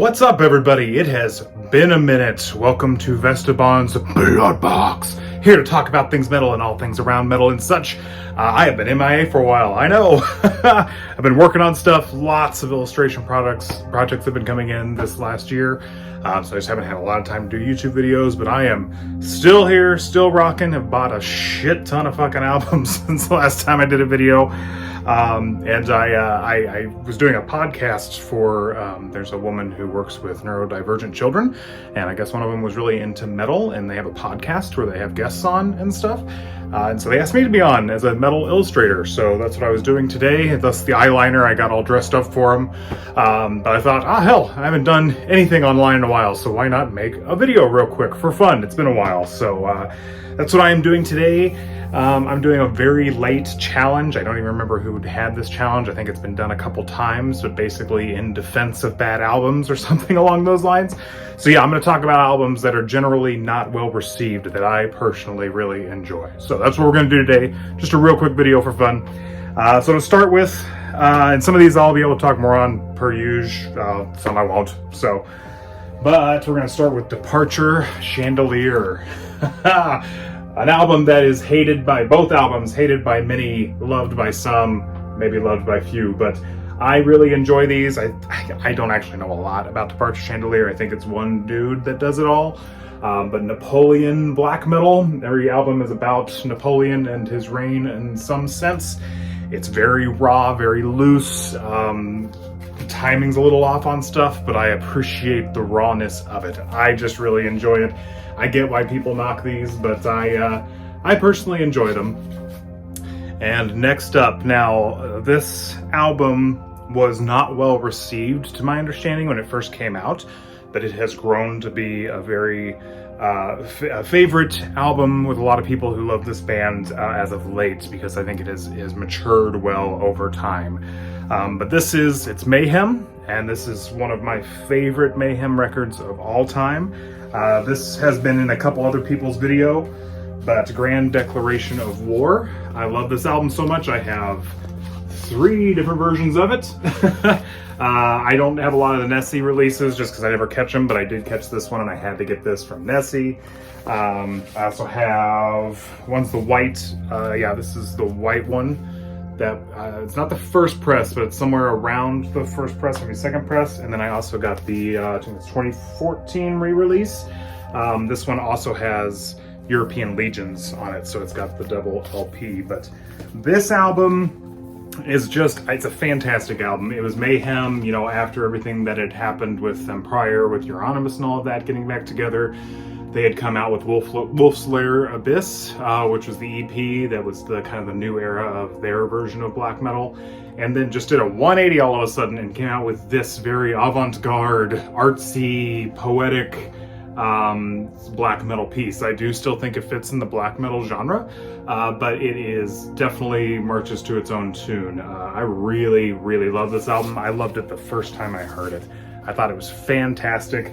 What's up, everybody? It has been a minute. Welcome to Vestabond's Blood Box. Here to talk about things metal and all things around metal and such. I have been MIA for a while, I know. I've been working on stuff. Lots of illustration projects have been coming in this last year. So I just haven't had a lot of time to do YouTube videos, but I am still here, still rocking. Have bought a shit ton of fucking albums since the last time I did a video. And I was doing a podcast for, there's a woman who works with neurodivergent children, and I guess one of them was really into metal, and they have a podcast where they have guests on and stuff. And so they asked me to be on as a metal illustrator, so that's what I was doing today. Thus the eyeliner, I got all dressed up for them. But I thought, hell, I haven't done anything online in a while, so why not make a video real quick for fun? It's been a while, so that's what I am doing today. I'm doing a very late challenge. I don't even remember who had this challenge. I think it's been done a couple times, but basically in defense of bad albums or something along those lines. So yeah, I'm going to talk about albums that are generally not well received that I personally really enjoy. So that's what we're going to do today. Just a real quick video for fun. So to start with, and some of these I'll be able to talk more on per usual, some I won't. So, but we're going to start with Departure Chandelier. An album that is hated by, both albums, hated by many, loved by some, maybe loved by few, but I really enjoy these. I don't actually know a lot about Departure Chandelier. I think it's one dude that does it all. But Napoleon black metal, every album is about Napoleon and his reign in some sense. It's very raw, very loose. The timing's a little off on stuff, but I appreciate the rawness of it. I just really enjoy it. I get why people knock these, but I personally enjoy them. And next up, now, this album was not well received, to my understanding, when it first came out, but it has grown to be a very favorite album with a lot of people who love this band as of late, because I think it has matured well over time. But it's Mayhem, and this is one of my favorite Mayhem records of all time. This has been in a couple other people's video, but Grand Declaration of War. I love this album so much, I have 3 different versions of it. I don't have a lot of the Nessie releases just because I never catch them, but I did catch this one and I had to get this from Nessie. I also have, one's the white, yeah, this is the white one. That it's not the first press, but it's somewhere around the first press, maybe second press. And then I also got the I think it's 2014 re-release. This one also has European Legions on it, so it's got the double LP. But this album is just, it's a fantastic album. It was Mayhem, you know, after everything that had happened with them prior, with Euronymous and all of that getting back together. They had come out with Wolfslayer Abyss, which was the EP that was the kind of the new era of their version of black metal, and then just did a 180 all of a sudden and came out with this very avant-garde, artsy, poetic black metal piece. I do still think it fits in the black metal genre, but it is definitely marches to its own tune. I really, really love this album. I loved it the first time I heard it. I thought it was fantastic.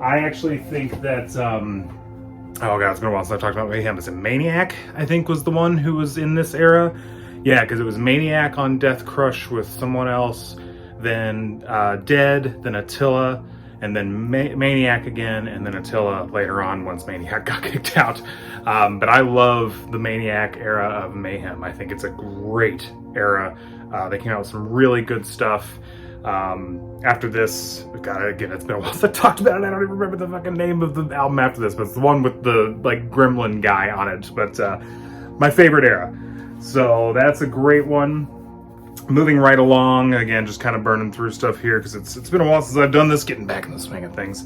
I actually think that, oh god, it's been a while since I talked about Mayhem. Is it Maniac, I think, was the one who was in this era? Yeah, because it was Maniac on Death Crush with someone else, then Dead, then Attila, and then Maniac again, and then Attila later on once Maniac got kicked out. But I love the Maniac era of Mayhem. I think it's a great era. They came out with some really good stuff. After this, God, again, it's been a while since I talked about it. I don't even remember the fucking name of the album after this, but it's the one with the, like, gremlin guy on it. But, my favorite era. So that's a great one. Moving right along, again, just kind of burning through stuff here, because it's been a while since I've done this, getting back in the swing of things.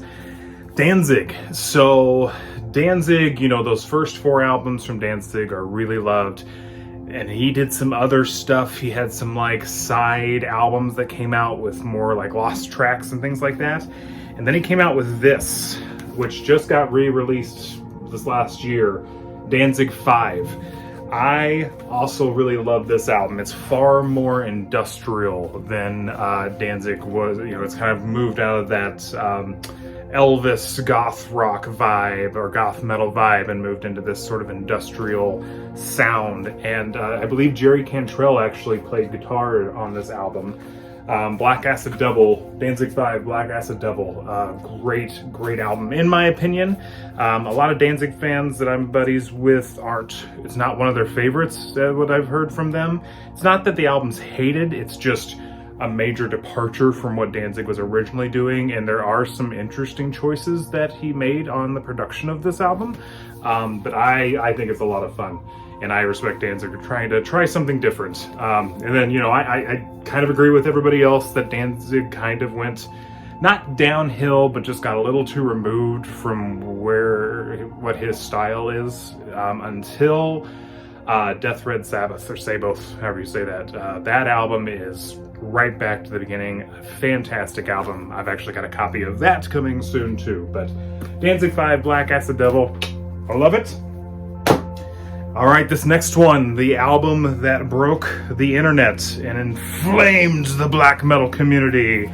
Danzig. So, Danzig, you know, those first 4 albums from Danzig are really loved. And he did some other stuff. He had some like side albums that came out with more like lost tracks and things like that. And then he came out with this, which just got re-released this last year, Danzig 5. I also really love this album. It's far more industrial than Danzig was. You know, it's kind of moved out of that Elvis goth rock vibe or goth metal vibe and moved into this sort of industrial sound. And I believe Jerry Cantrell actually played guitar on this album. Black Acid Devil, Danzig 5, Black Acid Devil, great album, in my opinion. A lot of Danzig fans that I'm buddies with it's not one of their favorites, what I've heard from them. It's not that the album's hated, it's just a major departure from what Danzig was originally doing, and there are some interesting choices that he made on the production of this album, but I think it's a lot of fun. And I respect Danzig for trying to try something different. And then, you know, I kind of agree with everybody else that Danzig kind of went, not downhill, but just got a little too removed from what his style is until Death Red Sabbath, or Sabbath, however you say that. That album is right back to the beginning. Fantastic album. I've actually got a copy of that coming soon too. But Danzig 5, Black Acid Devil, I love it. All right, this next one, the album that broke the internet and inflamed the black metal community,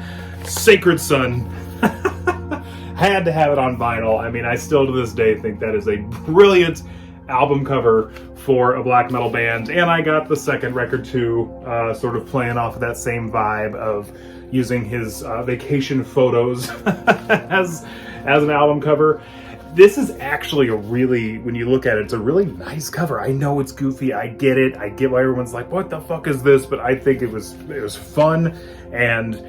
Sacred Son. Had to have it on vinyl. I mean, I still to this day think that is a brilliant album cover for a black metal band, and I got the second record too, sort of playing off of that same vibe of using his vacation photos as an album cover. This is actually when you look at it, it's a really nice cover. I know it's goofy, I get it, I get why everyone's like, what the fuck is this? But I think it was fun, and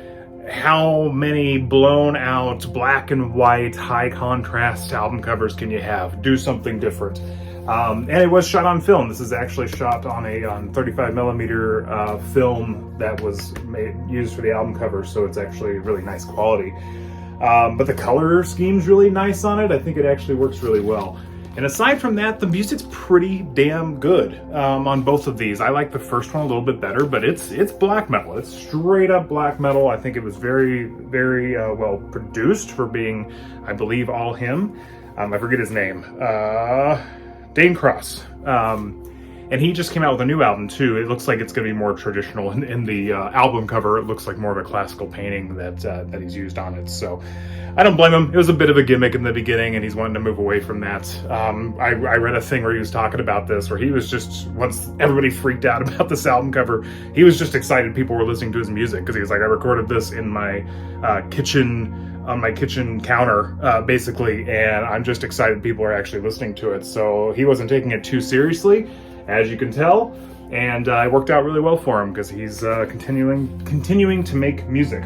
how many blown out black and white high contrast album covers can you have? Do something different. And it was shot on film. This is actually shot on 35 millimeter film that was used for the album cover, so it's actually really nice quality. But the color scheme's really nice on it. I think it actually works really well. And aside from that, the music's pretty damn good on both of these. I like the first one a little bit better, but it's black metal. It's straight up black metal. I think it was very, very well produced for being, I believe, all him. I forget his name. Dane Cross. And he just came out with a new album too. It looks like it's going to be more traditional. In the album cover, it looks like more of a classical painting that he's used on it. So I don't blame him. It was a bit of a gimmick in the beginning, and he's wanting to move away from that. I read a thing where he was talking about this, where he was just, once everybody freaked out about this album cover, he was just excited people were listening to his music, because he was like, I recorded this in my kitchen, on my kitchen counter, basically, and I'm just excited people are actually listening to it. So he wasn't taking it too seriously, as you can tell, and it worked out really well for him, because he's continuing to make music.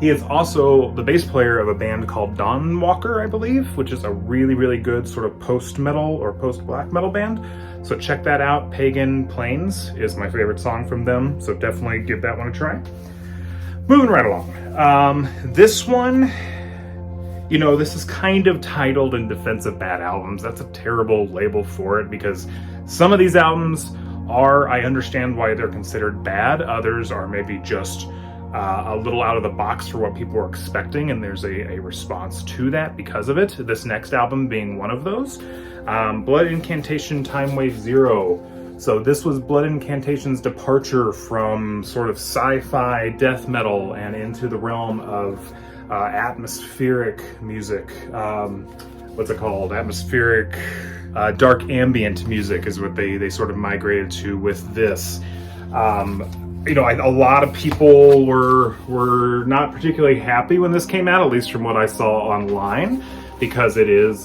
He is also the bass player of a band called Dawn Walker, I believe, which is a really, really good sort of post-metal or post-black metal band. So check that out. Pagan Plains is my favorite song from them, so definitely give that one a try. Moving right along. This one, you know, this is kind of titled In Defense of Bad Albums. That's a terrible label for it, because some of these albums I understand why they're considered bad. Others are maybe just a little out of the box for what people are expecting, and there's a response to that because of it. This next album being one of those. Blood Incantation Time Wave Zero. So this was Blood Incantation's departure from sort of sci-fi death metal and into the realm of atmospheric music. What's it called? Atmospheric, dark ambient music is what they sort of migrated to with this. You know, a lot of people were not particularly happy when this came out, at least from what I saw online, because it is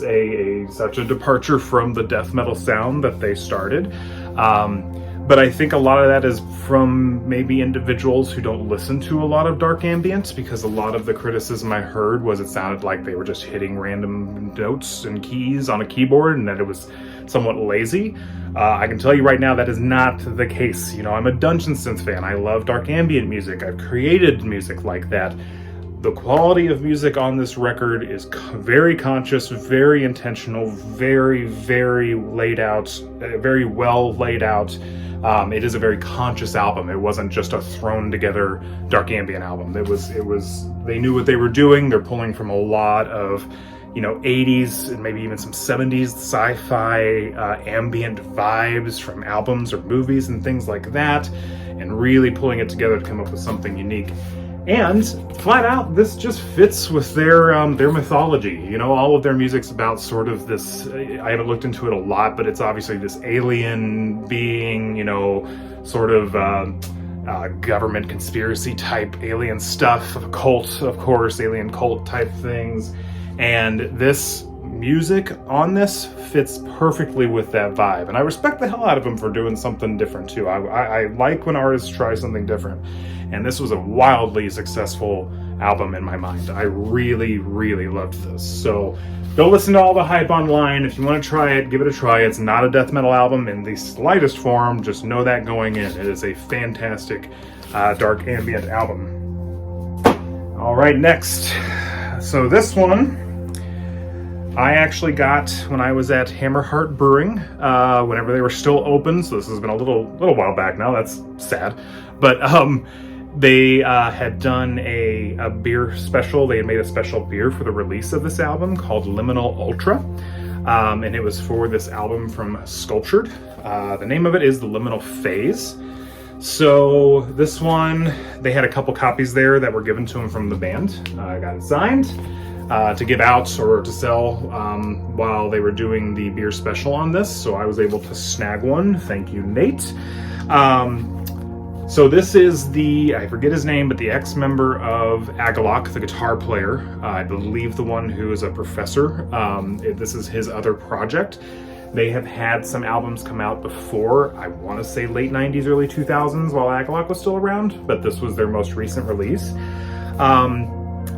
such a departure from the death metal sound that they started. But I think a lot of that is from maybe individuals who don't listen to a lot of dark ambient, because a lot of the criticism I heard was it sounded like they were just hitting random notes and keys on a keyboard, and that it was somewhat lazy. I can tell you right now that is not the case. You know, I'm a Dungeon Synth fan. I love dark ambient music. I've created music like that. The quality of music on this record is very conscious, very intentional, very, very laid out, very well laid out. It is a very conscious album. It wasn't just a thrown together dark ambient album. It was, they knew what they were doing. They're pulling from a lot of, you know, 80s and maybe even some 70s sci-fi ambient vibes from albums or movies and things like that, and really pulling it together to come up with something unique. And flat out, this just fits with their mythology. You know, all of their music's about sort of this, I haven't looked into it a lot, but it's obviously this alien being, you know, sort of government conspiracy type alien stuff, cult, of course, alien cult type things. And this music on this fits perfectly with that vibe. And I respect the hell out of them for doing something different too. I like when artists try something different. And this was a wildly successful album in my mind. I really, really loved this. So go listen to all the hype online. If you want to try it, give it a try. It's not a death metal album in the slightest form. Just know that going in. It is a fantastic dark ambient album. All right, next. So this one I actually got when I was at Hammerheart Brewing, whenever they were still open. So this has been a little while back now. That's sad. But they had done a beer special. They had made a special beer for the release of this album called Liminal Ultra. And it was for this album from Sculptured. The name of it is the Liminal Phase. So this one, they had a couple copies there that were given to them from the band. I got it signed to give out or to sell while they were doing the beer special on this. So I was able to snag one. Thank you, Nate. So this is I forget his name, but the ex-member of Agalok, the guitar player. I believe the one who is a professor. This is his other project. They have had some albums come out before, I want to say late 90s, early 2000s, while Agalok was still around, but this was their most recent release.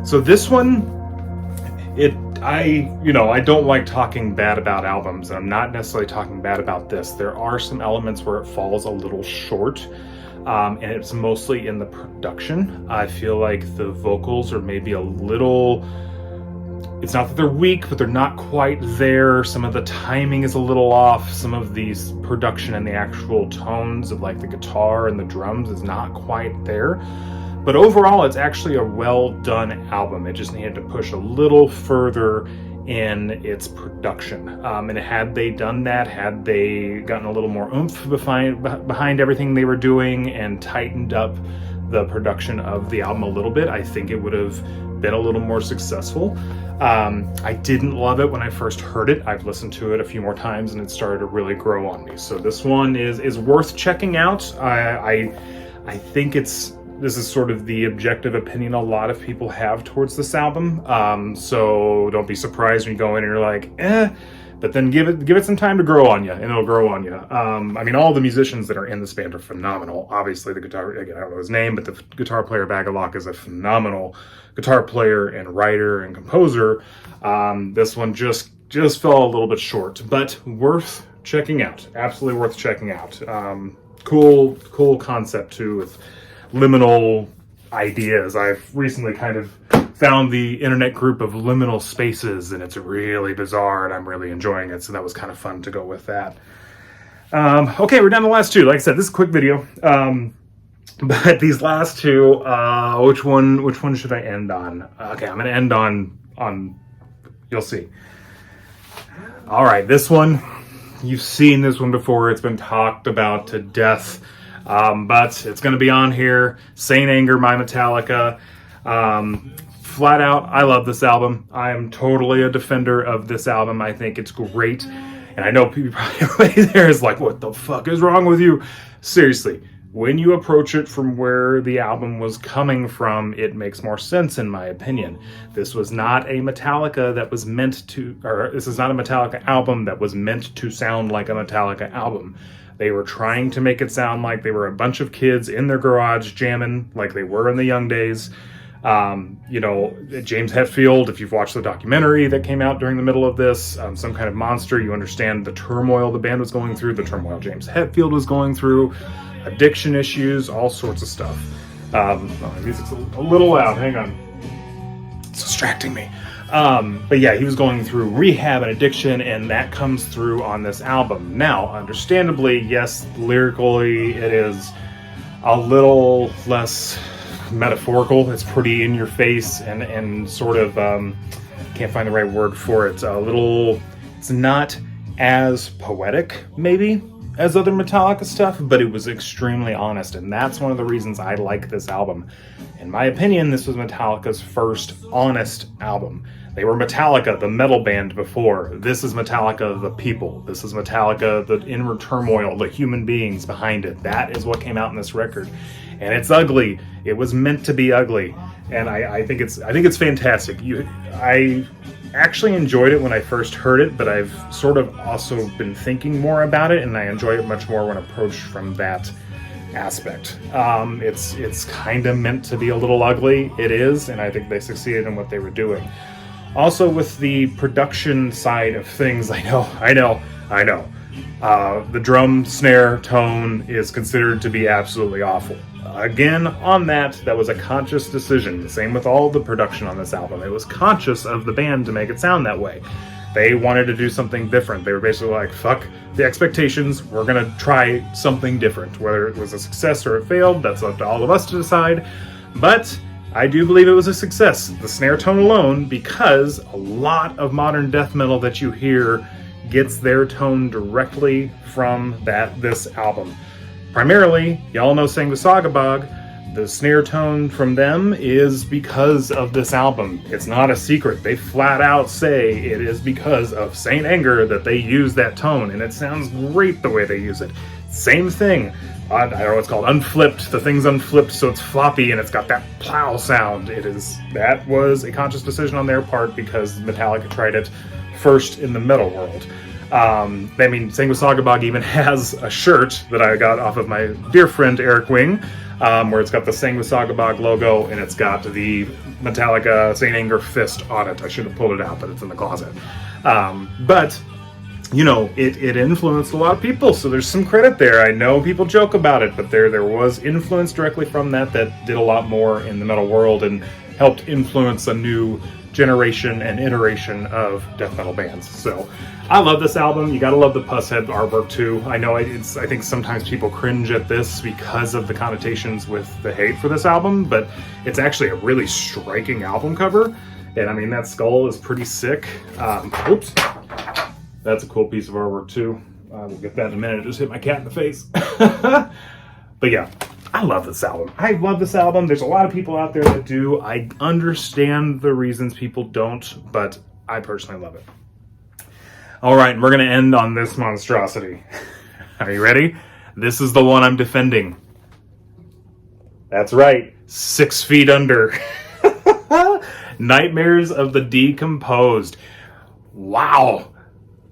So this one, I don't like talking bad about albums, and I'm not necessarily talking bad about this. There are some elements where it falls a little short. And it's mostly in the production. I feel like the vocals are maybe a little, it's not that they're weak, but they're not quite there. Some of the timing is a little off. Some of these production and the actual tones of like the guitar and the drums is not quite there. But overall, it's actually a well done album. It just needed to push a little further in its production. And had they done that, had they gotten a little more oomph behind everything they were doing and tightened up the production of the album a little bit, I think it would have been a little more successful. I didn't love it when I first heard it. I've listened to it a few more times and it started to really grow on me. So this one is worth checking out. I think this is sort of the objective opinion a lot of people have towards this album. So don't be surprised when you go in and you're like, but then give it some time to grow on you, and it'll grow on you. I mean, all the musicians that are in this band are phenomenal. Obviously, the guitar, again, I don't know his name, but the guitar player of Agalok is a phenomenal guitar player and writer and composer. This one just fell a little bit short, but worth checking out. Absolutely worth checking out. Cool concept too, with liminal ideas. I've recently kind of found the internet group of liminal spaces, and it's really bizarre, and I'm really enjoying it, so that was kind of fun to go with that. Okay, we're down to the last two. Like I said, this is a quick video, but these last two, which one should I end on? Okay, I'm gonna end on you'll see. All right, this one, you've seen this one before. It's been talked about to death. But it's going to be on here. Saint Anger by Metallica. Flat out, I love this album. I am totally a defender of this album. I think it's great. And I know people probably there is like, what the fuck is wrong with you? Seriously, when you approach it from where the album was coming from, it makes more sense in my opinion. This was not a Metallica that was meant to, or this is not a Metallica album that was meant to sound like a Metallica album. They were trying to make it sound like they were a bunch of kids in their garage jamming like they were in the young days. James Hetfield, if you've watched the documentary that came out during the middle of this, Some Kind of Monster, you understand the turmoil the band was going through, the turmoil James Hetfield was going through, addiction issues, all sorts of stuff. My music's a little loud, hang on. It's distracting me. But yeah, he was going through rehab and addiction, and that comes through on this album. Now, understandably, yes, lyrically, it is a little less metaphorical. It's pretty in your face and sort of, can't find the right word for it. It's not as poetic, maybe, as other Metallica stuff, but it was extremely honest, and that's one of the reasons I like this album. In my opinion, this was Metallica's first honest album. They were Metallica, the metal band, before. This is Metallica, the people. This is Metallica, the inner turmoil, the human beings behind it. That is what came out in this record. and it's ugly. It was meant to be ugly, and I think it's fantastic. I actually enjoyed it when I first heard it, but I've sort of also been thinking more about it, and I enjoy it much more when approached from that aspect. It's kind of meant to be a little ugly. It is, and I think they succeeded in what they were doing. Also, with the production side of things, I know. The drum snare tone is considered to be absolutely awful. Again, on that was a conscious decision. The same with all the production on this album. It was conscious of the band to make it sound that way. They wanted to do something different. They were basically like, fuck the expectations, we're gonna try something different. Whether it was a success or it failed, that's up to all of us to decide. But I do believe it was a success, the snare tone alone, because a lot of modern death metal that you hear gets their tone directly from this album. Primarily, y'all know Sanguisugabogg. The snare tone from them is because of this album. It's not a secret. They flat out say it is because of Saint Anger that they use that tone, and it sounds great the way they use it. Same thing. I don't know, it's called unflipped. The thing's unflipped, so it's floppy, and it's got that plow sound. That was a conscious decision on their part because Metallica tried it first in the metal world. Sanguisugabogg even has a shirt that I got off of my dear friend Eric Wing, where it's got the Sanguisugabogg logo and it's got the Metallica Saint Anger fist on it. I should have pulled it out, but it's in the closet. But it influenced a lot of people, so there's some credit there. I know people joke about it, but there was influence directly from that did a lot more in the metal world and helped influence a new generation and iteration of death metal bands. So I love this album. You gotta love the Pusshead artwork too. I know I think sometimes people cringe at this because of the connotations with the hate for this album, but it's actually a really striking album cover. And that skull is pretty sick. Oops. That's a cool piece of artwork too. We'll get that in a minute. I just hit my cat in the face. But yeah, I love this album. There's a lot of people out there that do. I understand the reasons people don't, but I personally love it. All right, we're going to end on this monstrosity. Are you ready? This is the one I'm defending. That's right, 6 Feet Under. Nightmares of the Decomposed. Wow.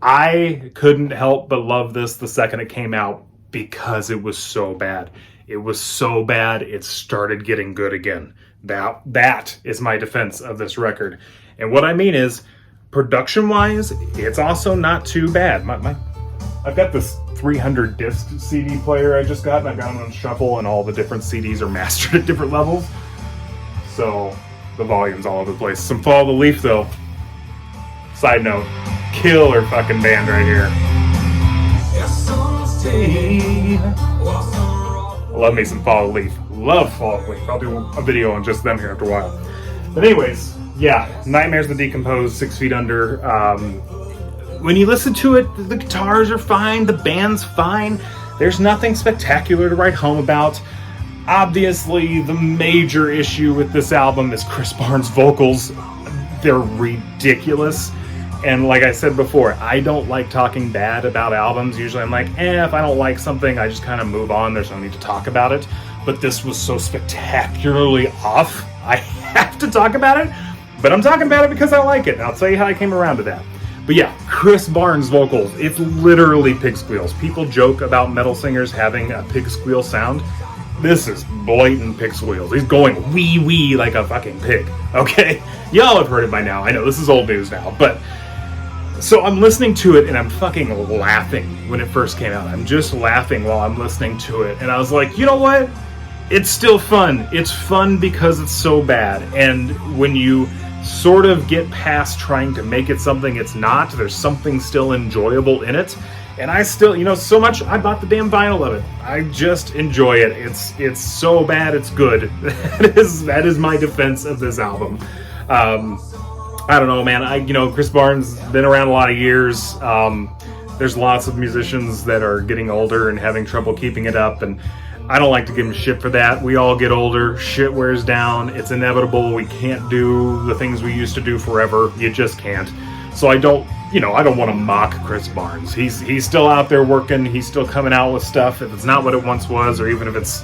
I couldn't help but love this the second it came out because it was so bad. It was so bad, it started getting good again. That is my defense of this record. And what I mean is, production-wise, it's also not too bad. I've got this 300 disc CD player I just got, and I've got it on shuffle, and all the different CDs are mastered at different levels. So the volume's all over the place. Some Fall the Leaf, though. Side note, killer fucking band right here. Love me some Fall the Leaf. Love Fall the Leaf. I'll do a video on just them here after a while. But anyways, yeah, Nightmares of the Decomposed, 6 Feet Under. When you listen to it, the guitars are fine, the band's fine. There's nothing spectacular to write home about. Obviously, the major issue with this album is Chris Barnes' vocals. They're ridiculous. And like I said before, I don't like talking bad about albums. Usually I'm like, if I don't like something, I just kind of move on. There's no need to talk about it. But this was so spectacularly off, I have to talk about it. But I'm talking about it because I like it. And I'll tell you how I came around to that. But yeah, Chris Barnes' vocals, it's literally pig squeals. People joke about metal singers having a pig squeal sound. This is blatant pig squeals. He's going wee wee like a fucking pig, okay? Y'all have heard it by now. I know this is old news now, but so I'm listening to it and I'm fucking laughing when it first came out. I'm just laughing while I'm listening to it. And I was like, you know what? It's still fun. It's fun because it's so bad. And when you sort of get past trying to make it something it's not, there's something still enjoyable in it. And I still, so much, I bought the damn vinyl of it. I just enjoy it. It's so bad, it's good. That is my defense of this album. I don't know, man. Chris Barnes been around a lot of years. There's lots of musicians that are getting older and having trouble keeping it up, and I don't like to give him shit for that. We all get older. Shit wears down. It's inevitable. We can't do the things we used to do forever. You just can't. So I don't want to mock Chris Barnes. He's still out there working. He's still coming out with stuff. If it's not what it once was, or even if it's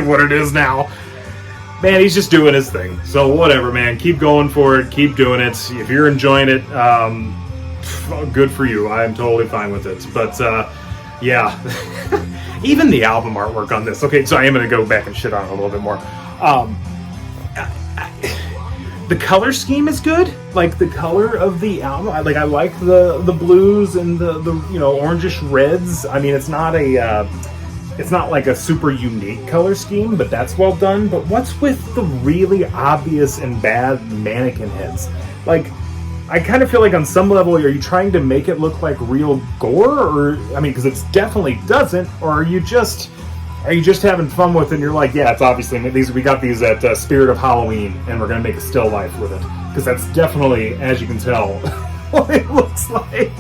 what it is now, man, he's just doing his thing. So whatever, man. Keep going for it. Keep doing it. If you're enjoying it, good for you. I'm totally fine with it. But yeah, even the album artwork on this. Okay, so I am going to go back and shit on it a little bit more. The color scheme is good. Like the color of the album, I like the blues and the orangish reds. I mean, it's not like a super unique color scheme, but that's well done. But what's with the really obvious and bad mannequin heads? Like, I kind of feel like on some level, are you trying to make it look like real gore, or I mean, because it definitely doesn't, or are you just having fun with it and you're like, yeah, it's obviously we got these at Spirit of Halloween and we're gonna make a still life with it, because that's definitely, as you can tell, what it looks like.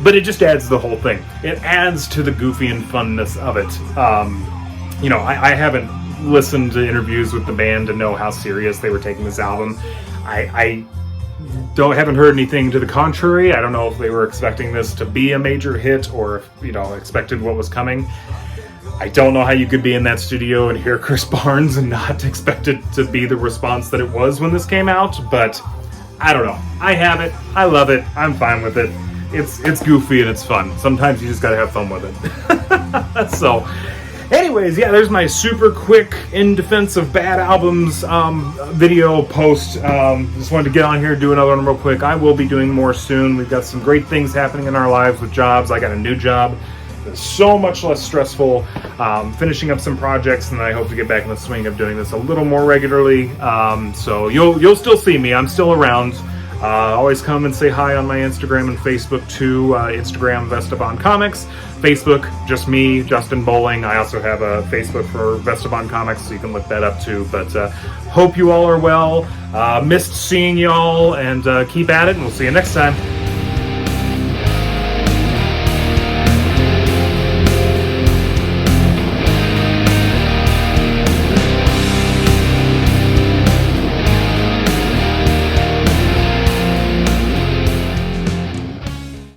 But it just adds to the whole thing. It adds to the goofy and funness of it. I haven't listened to interviews with the band to know how serious they were taking this album. I haven't heard anything to the contrary. I don't know if they were expecting this to be a major hit, or if, expected what was coming. I don't know how you could be in that studio and hear Chris Barnes and not expect it to be the response that it was when this came out, but I don't know. I have it. I love it. I'm fine with it. It's goofy and it's fun. Sometimes you just gotta have fun with it. So, anyways, yeah, there's my super quick in defense of bad albums video post. Just wanted to get on here and do another one real quick. I will be doing more soon. We've got some great things happening in our lives with jobs. I got a new job. It's so much less stressful, finishing up some projects, and I hope to get back in the swing of doing this a little more regularly. So you'll still see me. I'm still around. Always come and say hi on my Instagram and Facebook too. Instagram, Vestabon Comics. Facebook, just me, Justin Bowling. I also have a Facebook for Vestabon Comics, so you can look that up too. But hope you all are well. Missed seeing y'all, and keep at it, and we'll see you next time.